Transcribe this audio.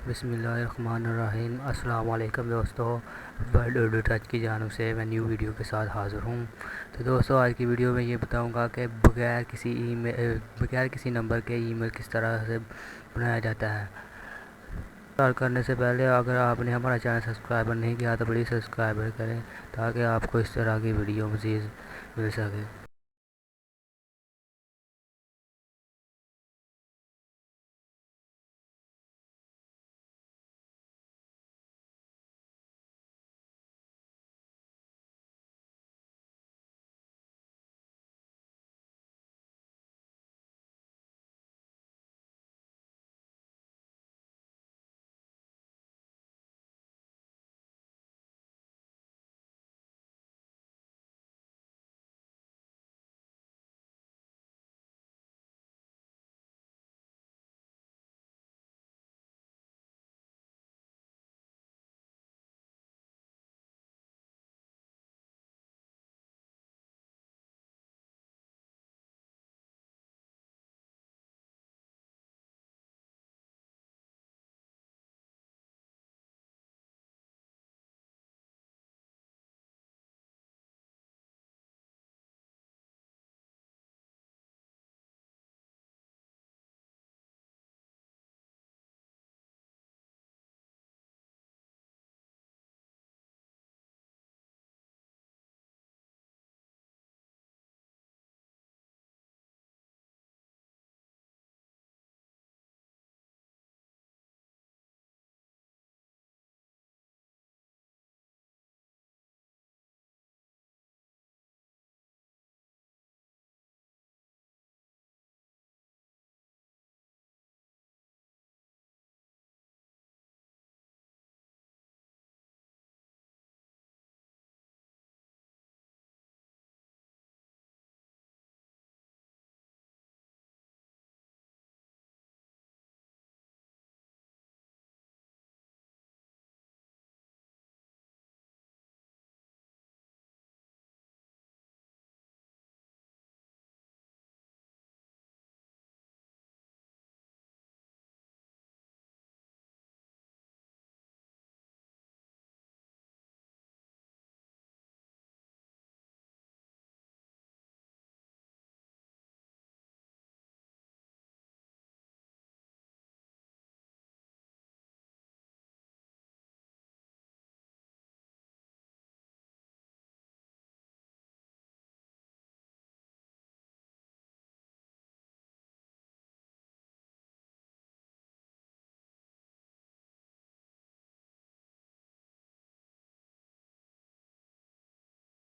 बिस्मिल्लाहिर्रहमानिर्रहीम। अस्सलाम वालेकुम दोस्तों, वर्ल्ड टच की जानिब से मैं न्यू वीडियो के साथ हाज़िर हूँ। तो दोस्तों, आज की वीडियो में ये बताऊँगा कि बगैर किसी नंबर के ईमेल किस तरह से बनाया जाता है। स्टार्ट करने से पहले अगर आपने हमारा चैनल सब्सक्राइबर नहीं किया तो प्लीज़ सब्सक्राइबर करें ताकि आपको इस तरह की वीडियो मज़ीद मिल सके।